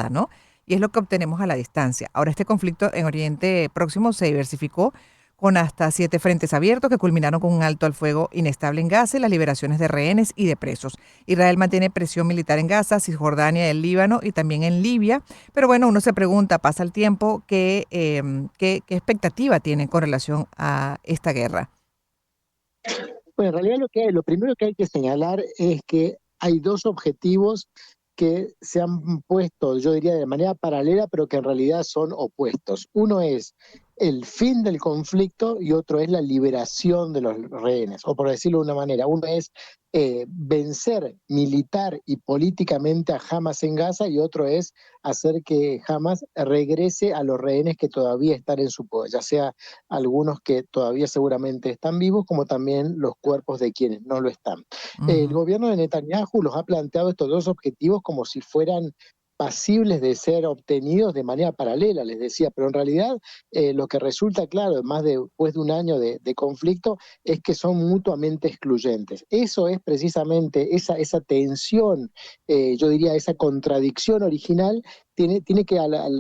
¿no? Y es lo que obtenemos a la distancia. Ahora, este conflicto en Oriente Próximo se diversificó con hasta 7 frentes abiertos que culminaron con un alto al fuego inestable en Gaza y las liberaciones de rehenes y de presos. Israel mantiene presión militar en Gaza, Cisjordania, el Líbano y también en Libia. Pero bueno, uno se pregunta, pasa el tiempo, ¿qué expectativa tienen con relación a esta guerra? Bueno, en realidad lo primero que hay que señalar es que hay dos objetivos que se han puesto, yo diría, de manera paralela, pero que en realidad son opuestos. Uno es el fin del conflicto y otro es la liberación de los rehenes, o por decirlo de una manera, uno es vencer militar y políticamente a Hamas en Gaza y otro es hacer que Hamas regrese a los rehenes que todavía están en su poder, ya sea algunos que todavía seguramente están vivos, como también los cuerpos de quienes no lo están. El Ujú. gobierno de Netanyahu los ha planteado estos dos objetivos como si fueran pasibles de ser obtenidos de manera paralela, les decía, pero en realidad lo que resulta claro, más después de un año de conflicto, es que son mutuamente excluyentes. Eso es precisamente esa tensión, yo diría, esa contradicción original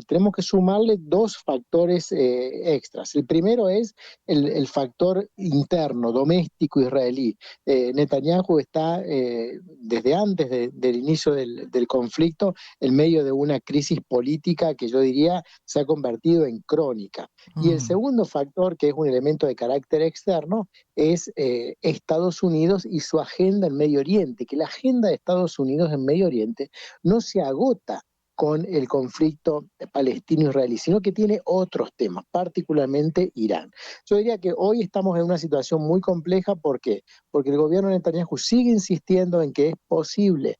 tenemos que sumarle dos factores extras. El primero es el factor interno, doméstico israelí. Netanyahu está desde antes del inicio del conflicto en medio de una crisis política que yo diría se ha convertido en crónica. Y el Ujú. segundo factor, que es un elemento de carácter externo, es Estados Unidos y su agenda en Medio Oriente, que la agenda de Estados Unidos en Medio Oriente no se agota con el conflicto palestino-israelí, sino que tiene otros temas, particularmente Irán. Yo diría que hoy estamos en una situación muy compleja, ¿por qué? Porque el gobierno de Netanyahu sigue insistiendo en que es posible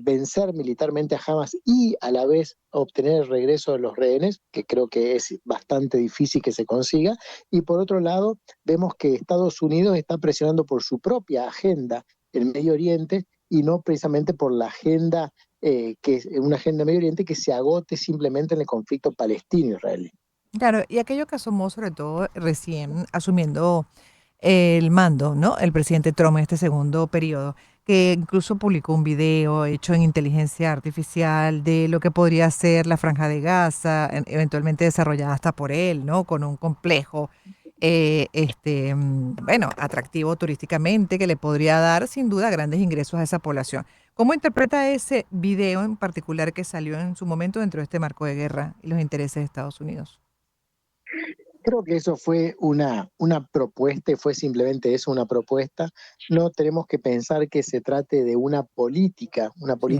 vencer militarmente a Hamas y a la vez obtener el regreso de los rehenes, que creo que es bastante difícil que se consiga, y por otro lado vemos que Estados Unidos está presionando por su propia agenda en Medio Oriente y no precisamente por la agenda que es una agenda de Medio Oriente que se agote simplemente en el conflicto palestino-israelí. Claro, y aquello que asomó sobre todo recién asumiendo el mando, ¿no? El presidente Trump en este segundo periodo, que incluso publicó un video hecho en inteligencia artificial de lo que podría ser la Franja de Gaza, eventualmente desarrollada hasta por él, ¿no? Con un complejo, bueno, atractivo turísticamente, que le podría dar sin duda grandes ingresos a esa población. ¿Cómo interpreta ese video en particular que salió en su momento dentro de este marco de guerra y los intereses de Estados Unidos? Creo que eso fue una propuesta y fue simplemente eso, una propuesta. No tenemos que pensar que se trate de una Sí. política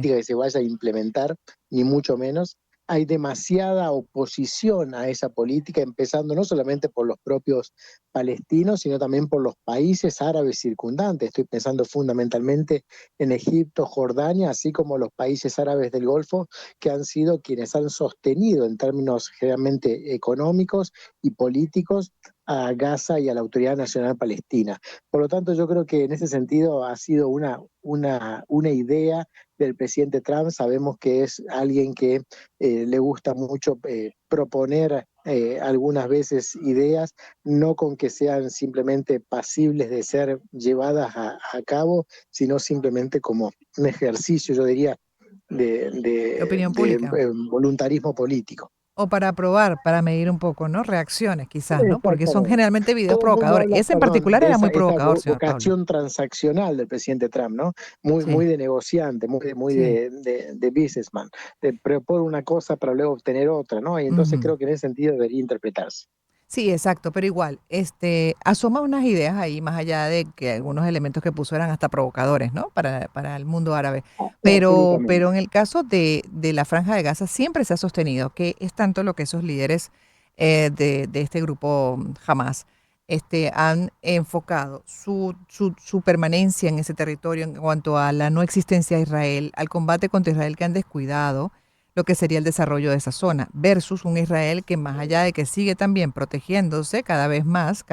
que se vaya a implementar, ni mucho menos. Hay demasiada oposición a esa política, empezando no solamente por los propios palestinos, sino también por los países árabes circundantes. Estoy pensando fundamentalmente en Egipto, Jordania, así como los países árabes del Golfo, que han sido quienes han sostenido en términos generalmente económicos y políticos a Gaza y a la Autoridad Nacional Palestina. Por lo tanto, yo creo que en ese sentido ha sido una idea del presidente Trump. Sabemos que es alguien que le gusta mucho proponer algunas veces ideas, no con que sean simplemente pasibles de ser llevadas a cabo, sino simplemente como un ejercicio, yo diría, De opinión pública. voluntarismo político. O para probar, para medir un poco, ¿no? Reacciones, quizás, ¿no? Porque son Exactamente. generalmente videos Todo el mundo provocadores. habla, Ese en perdón, particular de era muy esa provocador, señor Pablo. vocación transaccional del presidente Trump, ¿no? Muy Sí, de negociante, muy sí. de businessman, de propor una cosa para luego obtener otra, ¿no? Y entonces Ujú. creo que en ese sentido debería interpretarse. Sí, exacto, pero igual, asoma unas ideas ahí, más allá de que algunos elementos que puso eran hasta provocadores, ¿no? Para el mundo árabe. Pero Absolutamente. en el caso de la Franja de Gaza siempre se ha sostenido que es tanto lo que esos líderes de este grupo Hamas han enfocado su permanencia en ese territorio en cuanto a la no existencia de Israel, al combate contra Israel que han descuidado lo que sería el desarrollo de esa zona, versus un Israel que más allá de que sigue también protegiéndose cada vez más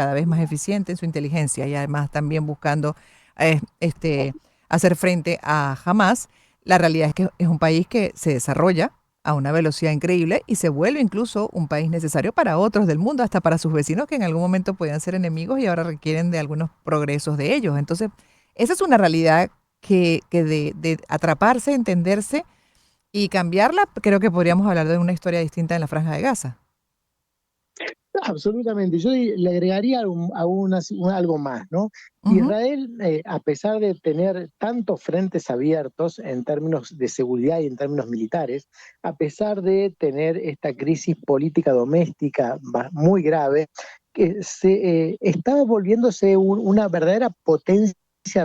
eficiente en su inteligencia y además también buscando eh, este, hacer frente a Hamas, la realidad es que es un país que se desarrolla a una velocidad increíble y se vuelve incluso un país necesario para otros del mundo, hasta para sus vecinos que en algún momento podían ser enemigos y ahora requieren de algunos progresos de ellos. Entonces, esa es una realidad que de atraparse, entenderse, Y cambiarla, creo que podríamos hablar de una historia distinta en la Franja de Gaza. Absolutamente. Yo le agregaría algo más, ¿no? Ujú, Israel, a pesar de tener tantos frentes abiertos en términos de seguridad y en términos militares, a pesar de tener esta crisis política doméstica muy grave, que está volviéndose una verdadera potencia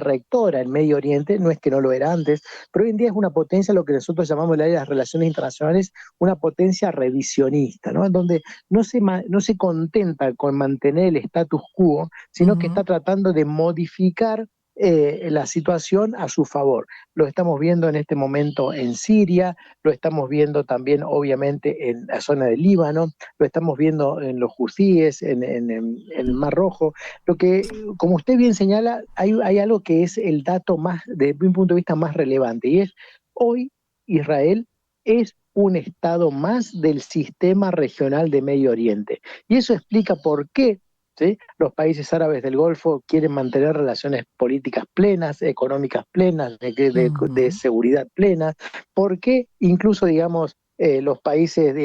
rectora en Medio Oriente, no es que no lo era antes, pero hoy en día es una potencia, lo que nosotros llamamos en el área de las relaciones internacionales, una potencia revisionista, ¿no? En donde no se contenta con mantener el status quo, sino que ujú, está tratando de modificar la situación a su favor. Lo estamos viendo en este momento en Siria, lo estamos viendo también obviamente en la zona del Líbano, lo estamos viendo en los hutíes, en el Mar Rojo. Lo que, como usted bien señala, hay algo que es el dato más, desde mi punto de vista, más relevante, y es hoy Israel es un estado más del sistema regional de Medio Oriente. Y eso explica por qué, ¿sí?, los países árabes del Golfo quieren mantener relaciones políticas plenas, económicas plenas, de ujú. seguridad plenas, por qué incluso, digamos, los países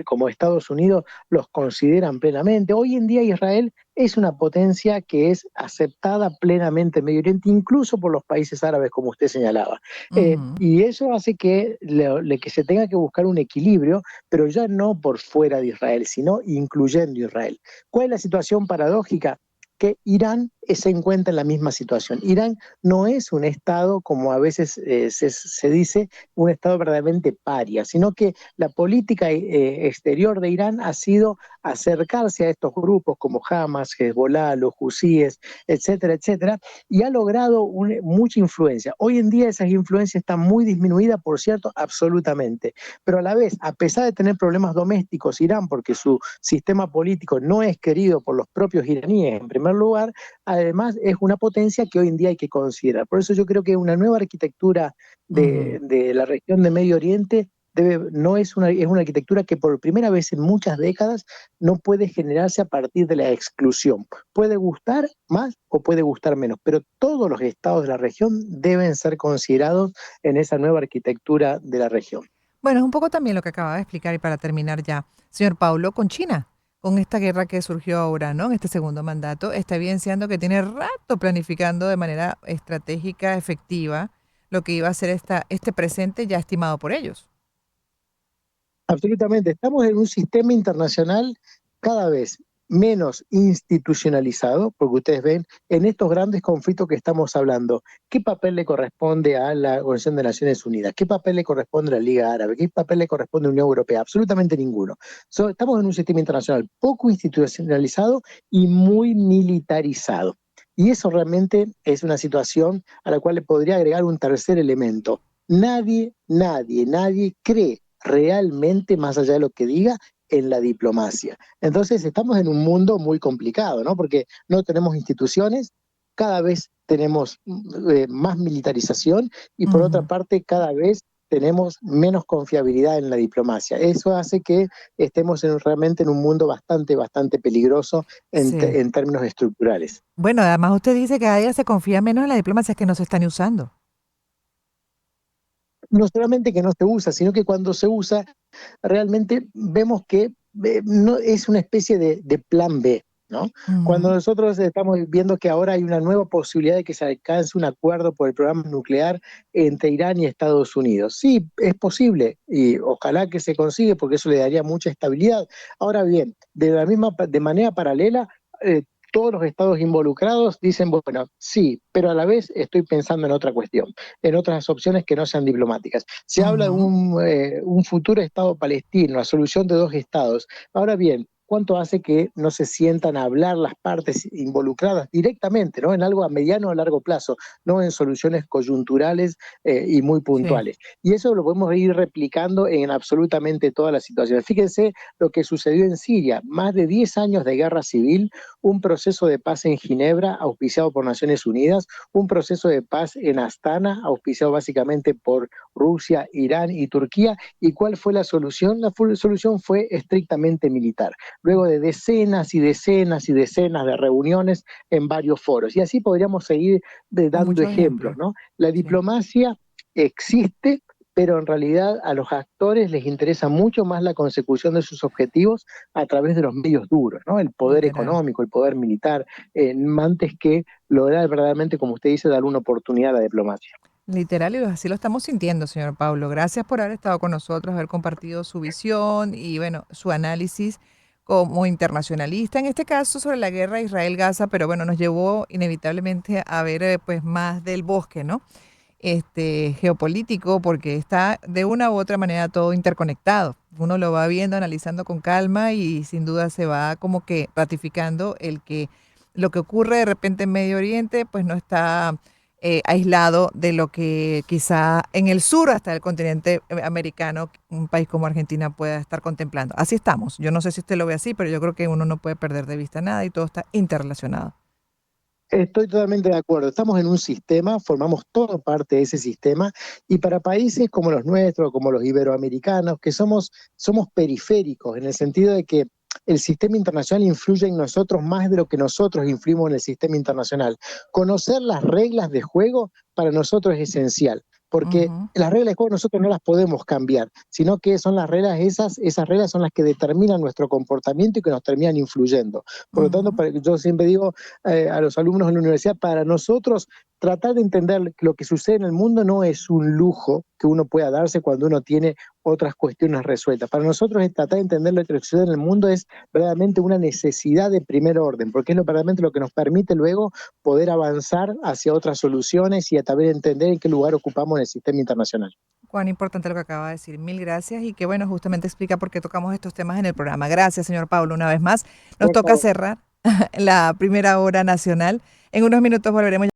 como Estados Unidos los consideran plenamente. Hoy en día Israel es una potencia que es aceptada plenamente en Medio Oriente, incluso por los países árabes, como usted señalaba. Ujú, Y eso hace que se tenga que buscar un equilibrio, pero ya no por fuera de Israel, sino incluyendo Israel. ¿Cuál es la situación paradójica? Que Irán se encuentra en la misma situación. Irán no es un Estado, como a veces se dice, un Estado verdaderamente paria, sino que la política exterior de Irán ha sido acercarse a estos grupos como Hamas, Hezbollah, los Husíes, etcétera, etcétera, y ha logrado mucha influencia. Hoy en día esas influencias están muy disminuidas, por cierto, absolutamente. Pero a la vez, a pesar de tener problemas domésticos Irán, porque su sistema político no es querido por los propios iraníes en primer lugar, además es una potencia que hoy en día hay que considerar. Por eso yo creo que una nueva arquitectura ujú. de la región de Medio Oriente no es una arquitectura que por primera vez en muchas décadas no puede generarse a partir de la exclusión. Puede gustar más o puede gustar menos, pero todos los estados de la región deben ser considerados en esa nueva arquitectura de la región. Bueno, es un poco también lo que acaba de explicar y para terminar ya, señor Paulo, con China, con esta guerra que surgió ahora, ¿no? En este segundo mandato, está evidenciando que tiene rato planificando de manera estratégica, efectiva, lo que iba a ser este presente ya estimado por ellos. Absolutamente, estamos en un sistema internacional cada vez menos institucionalizado, porque ustedes ven en estos grandes conflictos que estamos hablando, ¿qué papel le corresponde a la Organización de Naciones Unidas? ¿Qué papel le corresponde a la Liga Árabe? ¿Qué papel le corresponde a la Unión Europea? Absolutamente ninguno. Estamos en un sistema internacional poco institucionalizado y muy militarizado. Y eso realmente es una situación a la cual le podría agregar un tercer elemento. Nadie cree realmente, más allá de lo que diga, en la diplomacia. Entonces estamos en un mundo muy complicado, ¿no? Porque no tenemos instituciones, cada vez tenemos más militarización y por otra Ujú. parte cada vez tenemos menos confiabilidad en la diplomacia. Eso hace que estemos realmente en un mundo bastante peligroso Sí. en términos estructurales. Bueno, además usted dice que cada día se confía menos en la diplomacia, es que no se están ni usando. No solamente que no se usa, sino que cuando se usa realmente vemos que no, es una especie de plan B, ¿no? Cuando Ujú. nosotros estamos viendo que ahora hay una nueva posibilidad de que se alcance un acuerdo por el programa nuclear entre Irán y Estados Unidos. Sí, es posible y ojalá que se consiga porque eso le daría mucha estabilidad. Ahora bien, de manera paralela, eh, todos los estados involucrados dicen, bueno, sí, pero a la vez estoy pensando en otra cuestión, en otras opciones que no sean diplomáticas. Se habla de Ujú. un futuro Estado palestino, la solución de dos estados. Ahora bien, ¿cuánto hace que no se sientan a hablar las partes involucradas directamente, ¿no? En algo a mediano o a largo plazo, no en soluciones coyunturales y muy Sí. puntuales? Y eso lo podemos ir replicando en absolutamente todas las situaciones. Fíjense lo que sucedió en Siria, más de 10 años de guerra civil, un proceso de paz en Ginebra auspiciado por Naciones Unidas, un proceso de paz en Astana, auspiciado básicamente por Rusia, Irán y Turquía. ¿Y cuál fue la solución? La solución fue estrictamente militar, luego de decenas y decenas y decenas de reuniones en varios foros. Y así podríamos seguir Con dando muchos ejemplos, ejemplos. ¿no? La Sí. diplomacia existe, pero en realidad a los actores les interesa mucho más la consecución de sus objetivos a través de los medios duros, ¿no? El poder Literal. económico, el poder militar, antes que lograr verdaderamente, como usted dice, dar una oportunidad a la diplomacia. Literal, y así lo estamos sintiendo, señor Pablo. Gracias por haber estado con nosotros, haber compartido su visión y, bueno, su análisis como internacionalista, en este caso sobre la guerra Israel-Gaza, pero bueno, nos llevó inevitablemente a ver pues más del bosque, ¿no? Geopolítico, porque está de una u otra manera todo interconectado. Uno lo va viendo, analizando con calma y sin duda se va como que ratificando el que lo que ocurre de repente en Medio Oriente, pues no está aislado de lo que quizá en el sur, hasta el continente americano, un país como Argentina pueda estar contemplando. Así estamos. Yo no sé si usted lo ve así, pero yo creo que uno no puede perder de vista nada y todo está interrelacionado. Estoy totalmente de acuerdo. Estamos en un sistema, formamos todo parte de ese sistema, y para países como los nuestros, como los iberoamericanos, que somos periféricos, en el sentido de que el sistema internacional influye en nosotros más de lo que nosotros influimos en el sistema internacional. Conocer las reglas de juego para nosotros es esencial, porque Ujú, las reglas de juego nosotros no las podemos cambiar, sino que son las reglas esas reglas son las que determinan nuestro comportamiento y que nos terminan influyendo. Por lo tanto, ujú. yo siempre digo a los alumnos en la universidad, para nosotros tratar de entender lo que sucede en el mundo no es un lujo que uno pueda darse cuando uno tiene otras cuestiones resueltas. Para nosotros es tratar de entender lo que sucede en el mundo es verdaderamente una necesidad de primer orden, porque es verdaderamente lo que nos permite luego poder avanzar hacia otras soluciones y a también entender en qué lugar ocupamos en el sistema internacional. Cuán importante lo que acaba de decir. Mil gracias y que bueno, justamente explica por qué tocamos estos temas en el programa. Gracias, señor Pablo, una vez más. Nos Por toca favor. cerrar la primera hora nacional. En unos minutos volveremos.